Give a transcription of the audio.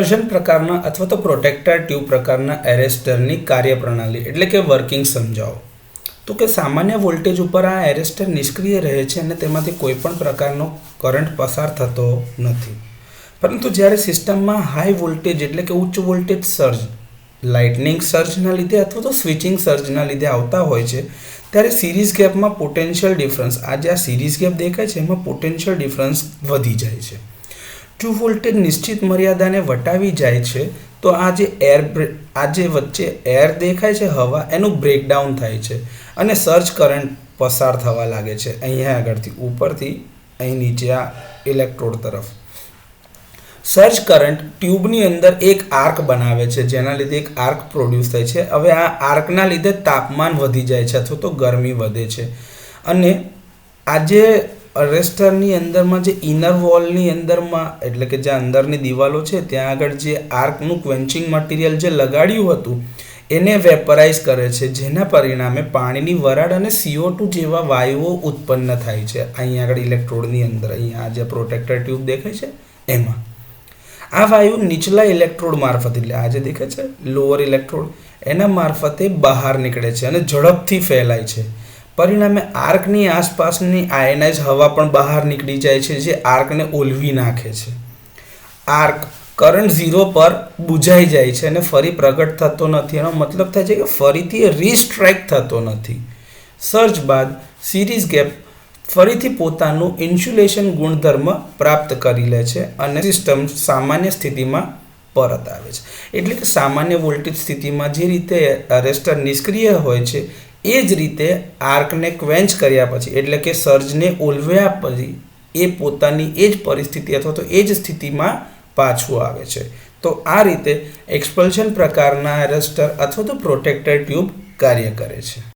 એક્સપલ્શન પ્રકારના અથવા તો પ્રોટેક્ટર ટ્યુબ પ્રકારના એરેસ્ટરની કાર્યપ્રણાલી એટલે કે વર્કિંગ સમજાવો. તો કે સામાન્ય વોલ્ટેજ ઉપર આ એરેસ્ટર નિષ્ક્રિય રહે છે અને તેમાંથી કોઈ પણ પ્રકારનો કરંટ પસાર થતો નથી. પરંતુ જ્યારે સિસ્ટમમાં હાઈ વોલ્ટેજ એટલે કે ઉચ્ચ વોલ્ટેજ સર્જ લાઇટનિંગ સર્જના લીધે અથવા તો સ્વિચિંગ સર્જના લીધે આવતા હોય છે ત્યારે સિરીઝ ગેપમાં પોટેન્શિયલ ડિફરન્સ આ જે સિરીઝ ગેપ દેખાય છે એમાં પોટેન્શિયલ ડિફરન્સ વધી જાય છે. જો વોલ્ટેજ નિશ્ચિત મર્યાદાને વટાવી જાય છે તો આ જે વચ્ચે એર દેખાય છે હવા એનું બ્રેકડાઉન થાય છે અને સર્જ કરંટ પસાર થવા લાગે છે અહીંયા આગળથી ઉપરથી અહીં નીચે આ ઇલેક્ટ્રોડ તરફ. સર્જ કરંટ ટ્યુબની અંદર એક આર્ક બનાવે છે જેના લીધે એક આર્ક પ્રોડ્યુસ થાય છે. હવે આ આર્કના લીધે તાપમાન વધી જાય છે અથવા તો ગરમી વધે છે અને આ જે અરેસ્ટરની અંદરમાં જે ઇનર વોલની અંદરમાં એટલે કે જે અંદરની દિવાલો છે ત્યાં આગળ જે આર્કનું ક્વેન્ચિંગ મટીરિયલ જે લગાડ્યું હતું એને વેપરાઇઝ કરે છે જેના પરિણામે પાણીની વરાળ અને CO2 જેવા વાયુઓ ઉત્પન્ન થાય છે. અહીં આગળ ઇલેક્ટ્રોડની અંદર અહીંયા જે પ્રોટેક્ટર ટ્યુબ દેખાય છે એમાં આ વાયુ નીચલા ઇલેક્ટ્રોડ મારફતે એટલે આ જે દેખાય છે લોઅર ઇલેક્ટ્રોડ એના મારફતે બહાર નીકળે છે અને ઝડપથી ફેલાય છે. પરિણામે આર્કની આસપાસની આયનાઇઝ હવા પણ બહાર નીકળી જાય છે જે આર્કને ઓલવી નાખે છે. આર્ક કરંટ 0 પર બુઝાઈ જાય છે અને ફરી પ્રગટ થતો નથી. એનો મતલબ થાય છે કે ફરીથી રીસ્ટ્રાઇક થતો નથી. સર્જ બાદ સિરીઝ ગેપ ફરીથી પોતાનું ઇન્સ્યુલેશન ગુણધર્મ પ્રાપ્ત કરી લે છે અને સિસ્ટમ સામાન્ય સ્થિતિમાં પરત આવે છે. એટલે કે સામાન્ય વોલ્ટેજ સ્થિતિમાં જે રીતે અરેસ્ટર નિષ્ક્રિય હોય છે એ જ રીતે આર્કને ક્વેન્ચ કર્યા પછી એટલે કે સર્જને ઓલવ્યા પછી એ પોતાની એ જ પરિસ્થિતિ અથવા તો એ જ સ્થિતિમાં પાછું આવે છે. તો આ રીતે એક્સપલ્શન પ્રકારના એરેસ્ટર અથવા તો પ્રોટેક્ટર ટ્યુબ કાર્ય કરે છે.